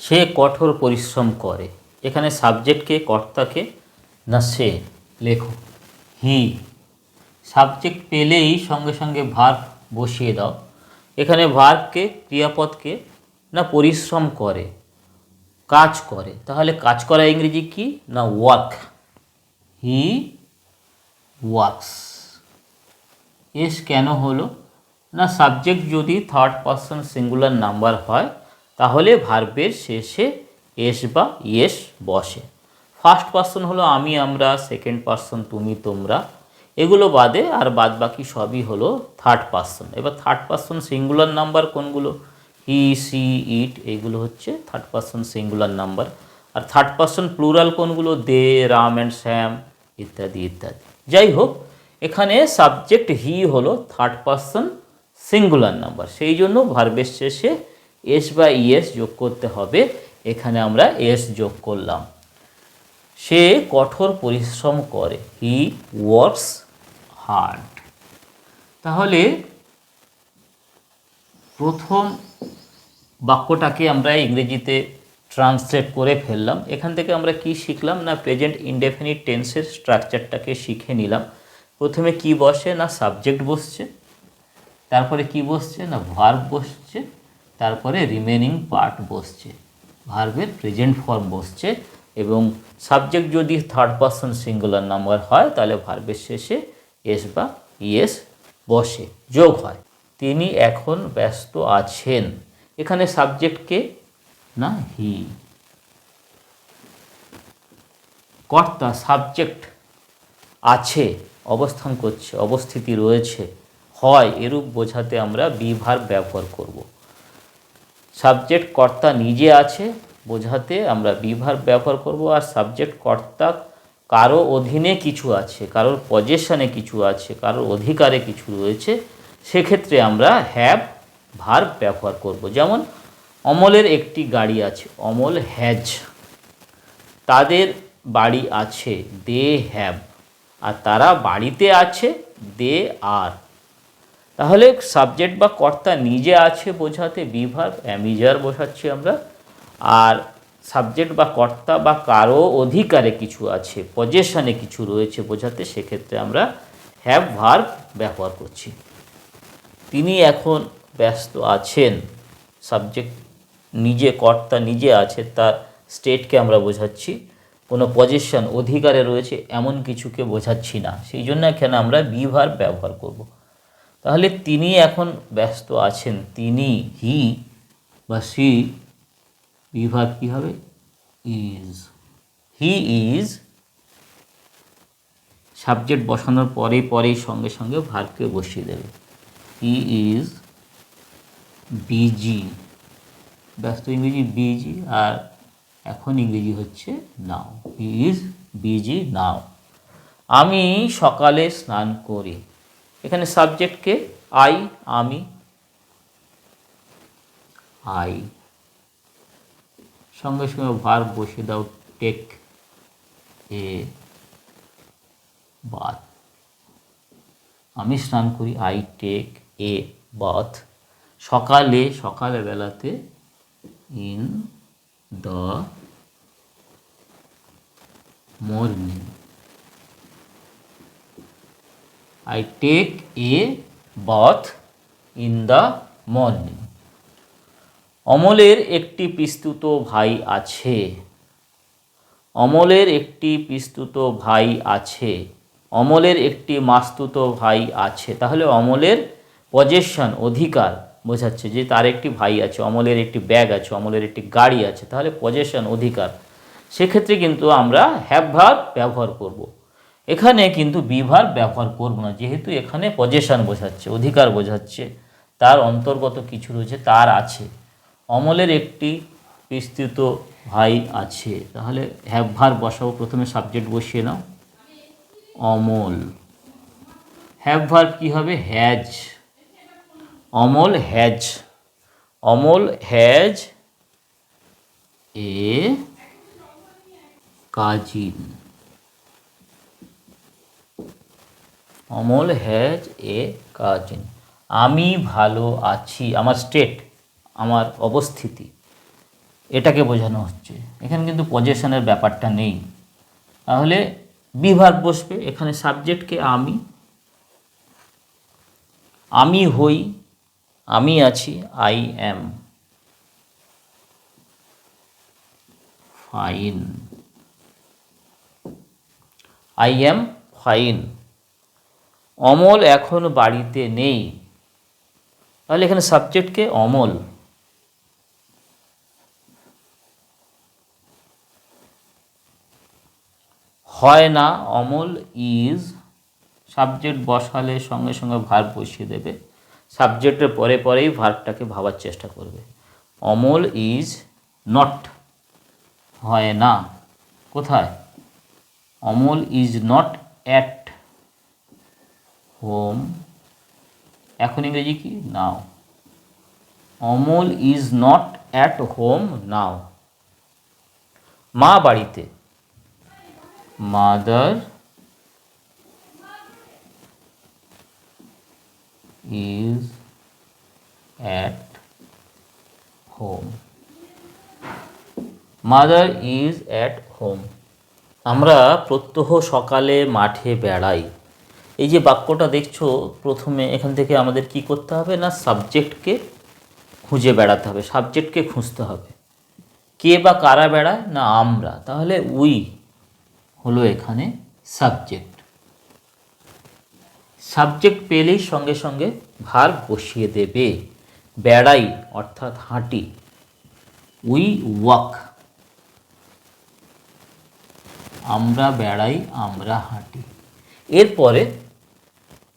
সে কঠোর পরিশ্রম করে। এখানে সাবজেক্টকে, কর্তাকে না সে, লেখো হি। সাবজেক্ট পেলেই সঙ্গে সঙ্গে ভার্ব বসিয়ে দাও। এখানে ভার্বকে, ক্রিয়াপদকে না পরিশ্রম করে, কাজ করে। তাহলে কাজ করা ইংরেজি কি না ওয়ার্ক। He works. এস কেন হলো না সাবজেক্ট যদি থার্ড পারসন সিঙ্গুলার নাম্বার হয় তাহলে ভার্বের শেষে এস বা ইয়েস বসে। ফার্স্ট পারসন হলো আমি, আমরা, সেকেন্ড পারসন তুমি, তোমরা, এগুলো বাদে আর বাদ বাকি সবই হলো থার্ড পারসন। এবার থার্ড পারসন সিঙ্গুলার নাম্বার কোনগুলো? হি, সি, ইট, এগুলো হচ্ছে থার্ড পারসন সিঙ্গুলার নাম্বার। আর থার্ড পারসন প্লুরাল কোনগুলো? দে, রাম অ্যান্ড শ্যাম ইত্যাদি ইত্যাদি। যাই হোক, এখানে সাবজেক্ট হি হলো থার্ড পারসন সিঙ্গুলার নাম্বার, সেই জন্য ভার্বের শেষে এস বা ইএস যোগ করতে হবে। এখানে আমরা এস যোগ করলাম। সে কঠোর পরিশ্রম করে। He works hard. তাহলে প্রথম বাক্যটাকে আমরা ইংরেজিতে ট্রান্সলেট করে ফেললাম। এখান থেকে আমরা কি শিখলাম না প্রেজেন্ট ইনডেফিনিট টেন্সের স্ট্রাকচারটাকে শিখে নিলাম। প্রথমে কি বসে না সাবজেক্ট বসছে, তারপরে কি বসছে না ভার্ব বসছে, তারপরে রিমেনিং পার্ট বসছে, ভার্বের প্রেজেন্ট ফর্ম বসছে। এবং সাবজেক্ট যদি থার্ড পারসন সিঙ্গুলার নাম্বার হয় তাহলে ভার্বের শেষে এস বা ইএস বসে, যোগ হয়। তিনি এখন ব্যস্ত আছেন। এখানে সাবজেক্টকে না হি। কর্তা সাবজেক্ট আছে, অবস্থান করছে, অবস্থিতি রয়েছে, হয়, এরূপ বোঝাতে আমরা বি ভার্ব ব্যবহার করব। সাবজেক্ট কর্তা নিজে আছে বোঝাতে আমরা বি ভার্ব ব্যবহার করব। আর সাবজেক্ট কর্তা কারো অধীনে কিছু আছে, কারোর পজেশনে কিছু আছে, কারোর অধিকারে কিছু রয়েছে, সেক্ষেত্রে আমরা হ্যাভ ভার্ব ব্যবহার করব। যেমন অমলের একটি গাড়ি আছে, অমল হ্যাজ। তাদের বাড়ি আছে, দে হ্যাভ। আর তারা বাড়িতে আছে, দে আর। তাহলে সাবজেক্ট বা কর্তা নিজে আছে বোঝাতে বি ভার্ব অ্যামিজার বসাচ্ছি আমরা। আর সাবজেক্ট বা কর্তা বা কারো অধিকারে কিছু আছে, পজেশনে কিছু রয়েছে বোঝাতে সেক্ষেত্রে আমরা হ্যাভ ভার্ব ব্যবহার করছি। তিনি এখন ব্যস্ত আছেন, সাবজেক্ট নিজে, কর্তা নিজে আছে, তার স্টেটকে আমরা বোঝাচ্ছি, কোনো পজেশন অধিকারে রয়েছে এমন কিছুকে বোঝাচ্ছি না, সেই জন্য এখানে আমরা বি ভার্ব ব্যবহার করব। তাহলে তিনি এখন ব্যস্ত আছেন, তিনি হি বা সি, বি ভার্ব কী হবে? ইজ। He is. সাবজেক্ট বসানোর পরেই সঙ্গে সঙ্গে ভার্বকে বসিয়ে দেবে। He is busy. ব্যস্ত ইংরেজি বিজি, আর এখন ইংরেজি হচ্ছে নাও। He is busy now. আমি সকালে স্নান করি। এখানে সাবজেক্টকে আই, আমি, আই, সঙ্গে সঙ্গে ভার্ব বসিয়ে দাও টেক এ বাথ। আমি স্নান করি, আই টেক এ বাথ। সকালে, সকালে বেলাতে, in the morning. I take a bath in the morning. অমলের একটি পিস্তুত ভাই আছে। অমলের একটি পিস্তুত ভাই আছে। অমলের একটি মাস্তুত ভাই আছে। তাহলে অমলের পজেশন, অধিকার বোঝাচ্ছে যে তার একটি ভাই আছে, অমলের একটি ব্যাগ আছে, অমলের একটি গাড়ি আছে। তাহলে পজেশন, অধিকার, সেক্ষেত্রে কিন্তু আমরা হ্যাভ ভার্ব ব্যবহার করব। এখানে কিন্তু বি ভার্ব ব্যবহার করব না, যেহেতু এখানে পজেশন বোঝাচ্ছে, অধিকার বোঝাচ্ছে, তার অন্তর্গত কিছু রয়েছে, তার আছে। অমলের একটি বিস্তৃত ভাই আছে, তাহলে হ্যাভ ভার্ব বসাবো। প্রথমে সাবজেক্ট বসিয়ে নাও, অমল। হ্যাভ ভার্ব কী হবে? Has. Amal has. Amal has a cousin. Amal has a cousin. আমি ভালো আছি, আমার স্টেট, আমার অবস্থিতি। এটাকে বোঝানো হচ্ছে। এখানে কিন্তু পজেশনের ব্যাপারটা নেই। তাহলে বিভাগ বসবে। এখানে সাবজেক্টকে আমি, আমি হই, আমি আছি, I am fine, I am fine. Amal এখন বাড়িতে নেই, তাহলে এখানে সাবজেক্টকে অমল। হয় না, অমল ইজ, সাবজেক্ট বসালে সঙ্গে সঙ্গে ভার্ব বসিয়ে দেবে। সাবজেক্টের পরে পরেই ভার্বটাকে ভাবার চেষ্টা করবে। অমল ইজ নট, হয় না, কোথায়? Amal is not at home, এখন ইংরেজি কি? Now. Amal is not at home now. মা বাড়িতে, mother is at home, mother is at home. আমরা প্রত্যহ সকালে মাঠে বেড়াই। এই যে বাক্যটা দেখছো, প্রথমে এখান থেকে আমাদের কি করতে হবে না, সাবজেক্টকে খুঁজে বেড়াতে হবে, সাবজেক্টকে খুঁজতে হবে। কে বা কারা বেড়ায় না আমরা, তাহলে উই হলো এখানে সাবজেক্ট। সাবজেক্ট পেলেই সঙ্গে সঙ্গে ভার্ব বসিয়ে দেবে। বেড়াই অর্থাৎ হাঁটি, উই ওয়াক, আমরা বেড়াই, আমরা হাঁটি। এরপরে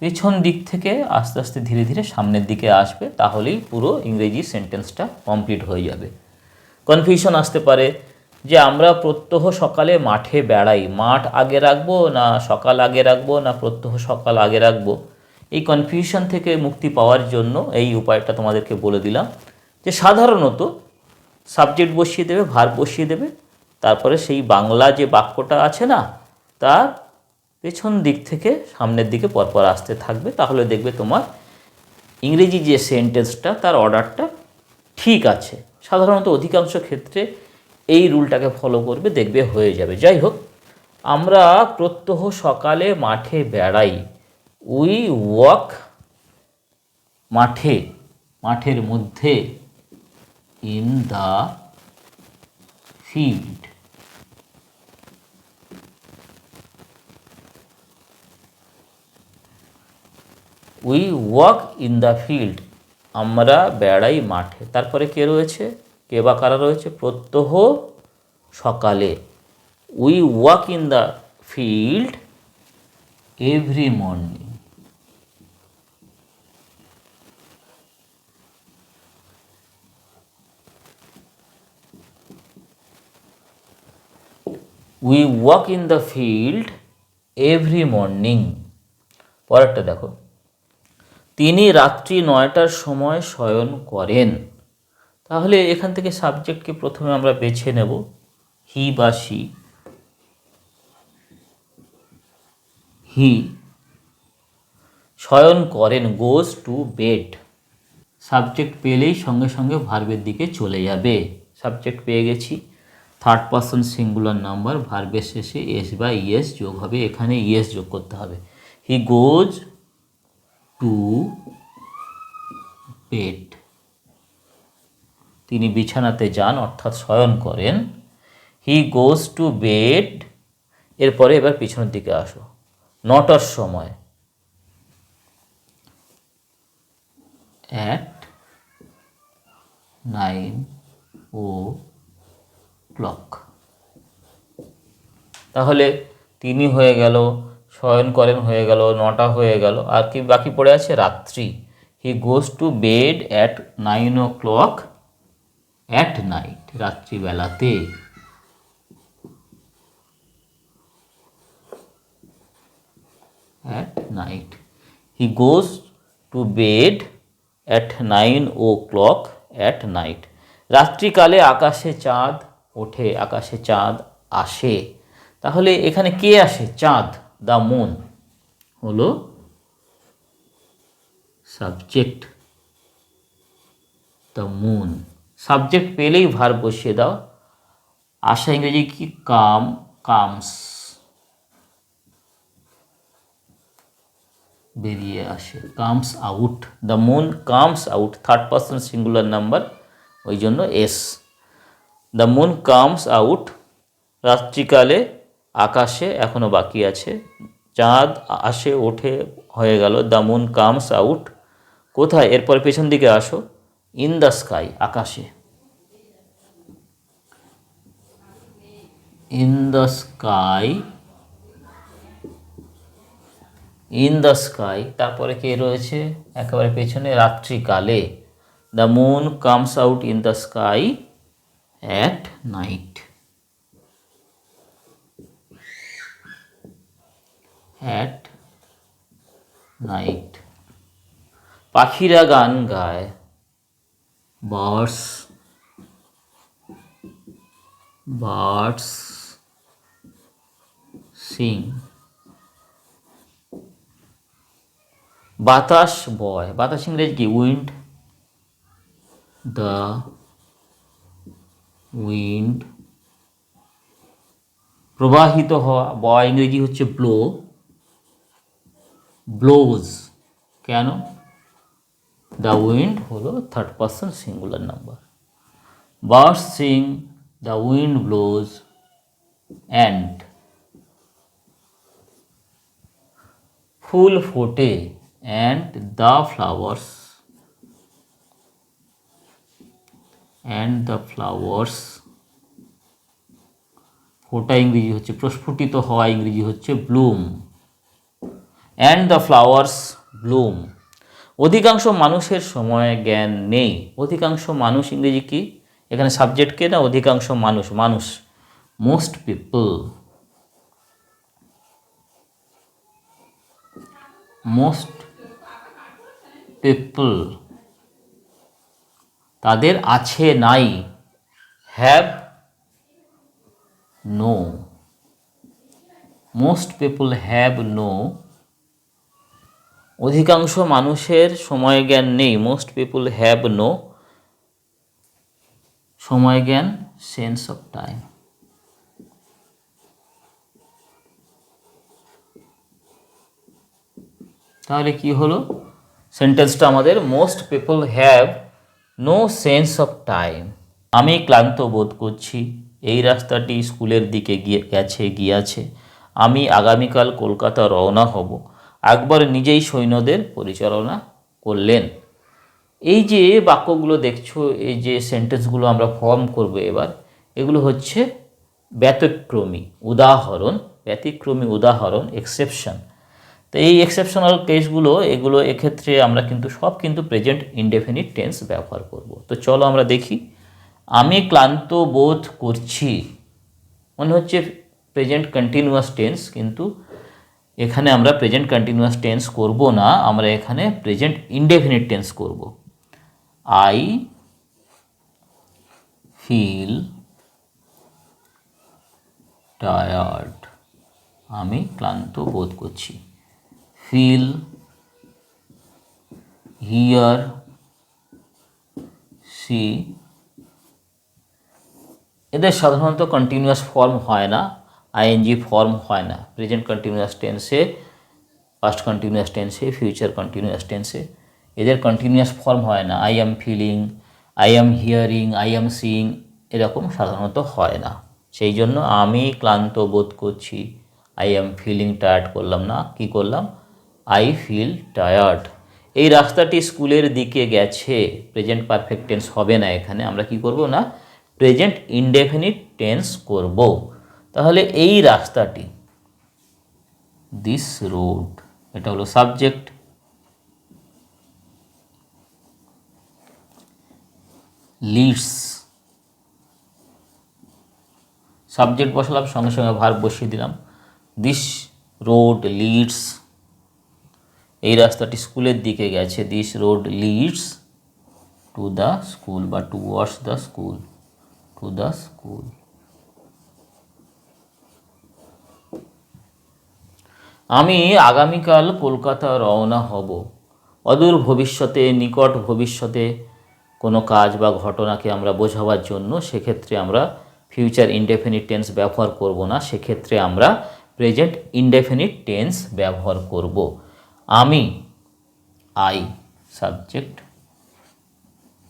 পেছন দিক থেকে আস্তে আস্তে ধীরে ধীরে সামনের দিকে আসবে, তাহলেই পুরো ইংরেজি সেন্টেন্সটা কমপ্লিট হয়ে যাবে। কনফিউশন আসতে পারে যে আমরা প্রত্যহ সকালে মাঠে বেড়াই, মাঠ আগে রাখবো না সকাল আগে রাখবো না প্রত্যহ সকাল আগে রাখবো। এই কনফিউশন থেকে মুক্তি পাওয়ার জন্য এই উপায়টা তোমাদেরকে বলে দিলাম যে সাধারণত সাবজেক্ট বসিয়ে দেবে, ভার্ব বসিয়ে দেবে, তারপরে সেই বাংলা যে বাক্যটা আছে না, তার পেছন দিক থেকে সামনের দিকে পরপর আসতে থাকবে। তাহলে দেখবে তোমার ইংরেজি যে সেন্টেন্সটা তার অর্ডারটা ঠিক আছে। সাধারণত অধিকাংশ ক্ষেত্রে এই রুলটাকে ফলো করবে, দেখবে হয়ে যাবে। যাই হোক, আমরা প্রত্যহ সকালে মাঠে বেড়াই, উই ওয়াক, মাঠে, মাঠের মধ্যে, in the field, we walk in the field, আমরা বেড়াই মাঠে। তারপরে কে রয়েছে, কে বা কারা রয়েছে? প্রত্যহ সকালে, we walk in the field every morning. We walk in the field every morning. পরেরটা দেখো, তিনি রাত্রি 9টার সময় শয়ন করেন। তাহলে এখান থেকে সাবজেক্টকে প্রথমে আমরা বেছে নেব, হি বা সি। হি শয়ন করেন, গোজ টু বেড। সাবজেক্ট পেলেই সঙ্গে সঙ্গে ভার্বের দিকে চলে যাবে। সাবজেক্ট পেয়ে গেছি, থার্ড পারসন সিঙ্গুলার নাম্বার, ভার্বের শেষে এস বা ইএস যোগ হবে, এখানে ইএস যোগ করতে হবে। হি গোজ টু বেড, তিনি বিছানাতে যান অর্থাৎ শয়ন করেন। হি গোজ টু বেড, এরপরে এবার পিছনের দিকে আসো, 9টার সময়, অ্যাট 9 o'clock। তাহলে তিনি হয়ে গেল, শয়ন করেন হয়ে গেল, 9টা হয়ে গেল, আর কি বাকি পড়ে আছে? রাত্রি। He goes to bed at 9 o'clock at night, রাত্রিবেলাতে। At night, he goes to bed at 9 o'clock at night. রাত্রিকালে আকাশে চাঁদ ওঠে, আকাশে চাঁদ আসে। তাহলে এখানে কে আসে? চাঁদ, দ্য মুন হলো সাবজেক্ট, দ্য মুন। সাবজেক্ট পেলেই ভার্ব বসিয়ে দাও। আসা ইংরেজি কি? কাম, কামস, বেরিয়ে আসে, comes out. The moon comes out, third person singular number, ওই জন্য S. The moon comes out, রাত্রিকালে আকাশে এখনো বাকি আছে, চাঁদ আসে ওঠে হয়ে গেল, দ্য মুন কামস আউট। কোথায়? এরপর পেছন দিকে আসো, ইন দ্য স্কাই, আকাশে, in the sky, in the sky. তারপরে কে রয়েছে একেবারে পেছনে? রাত্রিকালে, the moon comes out in the sky at night, at night. পাখিরা গান গায়, বার্ডস, বার্ডস সিং। বাতাস বয়, বাতাস ইংরেজি কি? Wind, the wind. প্রবাহিত হওয়া, বয় ইংরেজি হচ্ছে ব্লো, ব্লোজ। কেন? দ্য উইন্ড হলো third person singular number. Birds sing, the wind blows, and ফুল ফোটে, and the flowers, and the flowers. ফোটা ইংরেজি হচ্ছে, প্রস্ফুটিত হওয়া ইংরেজি হচ্ছে bloom, and the flowers bloom. অধিকাংশ মানুষের সময় জ্ঞান নেই, অধিকাংশ মানুষ ইংরেজি কি? এখানে সাবজেক্ট কে না? অধিকাংশ মানুষ, মানুষ, মোস্ট পিপল, মোস্ট পিপল। তাদের আছে নাই, have no, most people have no. অধিকাংশ মানুষের সময় জ্ঞান নেই, মোস্ট পিপল হ্যাভ নো সময় জ্ঞান, সেন্স অফ টাইম। তাহলে কি হলো সেন্টেন্সটা আমাদের? Most people have no sense of time. আমি ক্লান্ত বোধ করছি, এই রাস্তাটি স্কুলের দিকে গিয়েছে। আমি আগামীকাল কলকাতা রওনা হব। আকবর নিজেই সৈন্যদের পরিচালনা করলেন। এই যে বাক্যগুলো দেখছো, এই যে সেন্টেন্সগুলো আমরা ফর্ম করব এবার, এগুলো হচ্ছে ব্যতিক্রমী উদাহরণ, ব্যতিক্রমী উদাহরণ, এক্সেপশন। তো এই এক্সেপশনাল কেসগুলো, এগুলো এক্ষেত্রে আমরা কিন্তু সব কিন্তু প্রেজেন্ট ইনডেফিনিট টেন্স ব্যবহার করব। তো চলো আমরা দেখি। আমি ক্লান্ত বোধ করছি, মনে হচ্ছে প্রেজেন্ট কন্টিনিউয়াস টেন্স, কিন্তু এখানে আমরা প্রেজেন্ট কন্টিনিউয়াস টেন্স করব না, আমরা এখানে প্রেজেন্ট ইনডেফিনিট টেন্স করব। আই ফিল টায়ার্ড, আমি ক্লান্ত বোধ করছি। ফিল, হিয়ার, সি, এদের সাধারণত কন্টিনিউয়াস ফর্ম হয় না, আইএনজি ফর্ম হয় না প্রেজেন্ট কন্টিনিউয়াস টেন্সে, পাস্ট কন্টিনিউয়াস টেন্সে, ফিউচার কন্টিনিউয়াস টেন্সে। এদের কন্টিনিউয়াস ফর্ম হয় না। I am feeling, I am hearing, I am seeing, এরকম সাধারণত হয় না। সেই জন্য আমি ক্লান্ত বোধ করছি, আই অ্যাম ফিলিং টায়ার্ড করলাম না, কি করলাম? I feel tired. এই রাস্তাটি স্কুলের দিকে গেছে, প্রেজেন্ট পারফেক্ট টেন্স হবে না এখানে, আমরা কি করব না? প্রেজেন্ট ইনডেফিনিট টেন্স করব। তাহলে এই রাস্তাটি, দিস রোড, এটা হলো সাবজেক্ট। লিডস, সাবজেক্ট বসালাম, সঙ্গে সঙ্গে ভার্ব বসিয়ে দিলাম। দিস রোড লিডস, এই রাস্তাটি স্কুলের দিকে গেছে। This road leads to the school বা towards the school, to the school. আমি আগামীকাল কলকাতা রওনা হব। অদূর ভবিষ্যতে, নিকট ভবিষ্যতে, কোনো কাজ বা ঘটনাকে আমরা বোঝাবার জন্য, সেক্ষেত্রে আমরা ফিউচার ইনডেফিনিট টেন্স ব্যবহার করব না, সেক্ষেত্রে আমরা প্রেজেন্ট ইনডেফিনিট টেন্স ব্যবহার করব। আমি, I subject,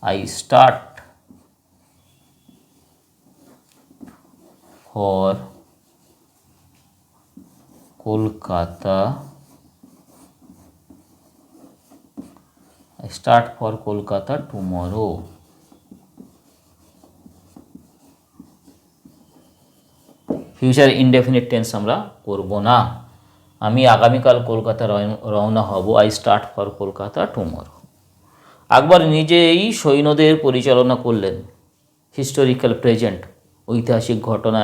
I start for Kolkata, I start for Kolkata tomorrow. Future indefinite tense আমরা করব না। আমি আগামীকাল কলকাতা রওনা হব, I start for Kolkata tomorrow. Akbar নিজেই সৈন্যদের পরিচালনা করলেন, হিস্টোরিক্যাল প্রেজেন্ট, ঐতিহাসিক ঘটনা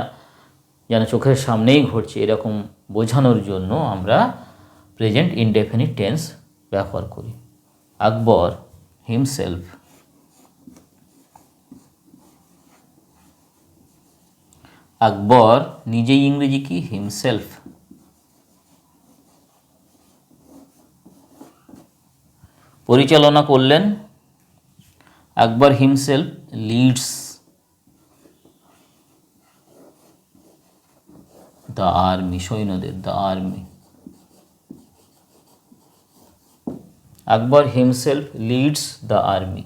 যেন চোখের সামনেই ঘটছে এরকম বোঝানোর জন্য আমরা প্রেজেন্ট ইনডেফিনিট টেন্স ব্যবহার করি। আকবর হিমসেলফ, আকবর নিজেই ইংরেজি কি হিমসেলফ। পরিচালনা করলেন, আকবর হিমসেলফ লিডস দ্য আর্মি, সৈন্যদের, the army. Akbar himself Leeds the army.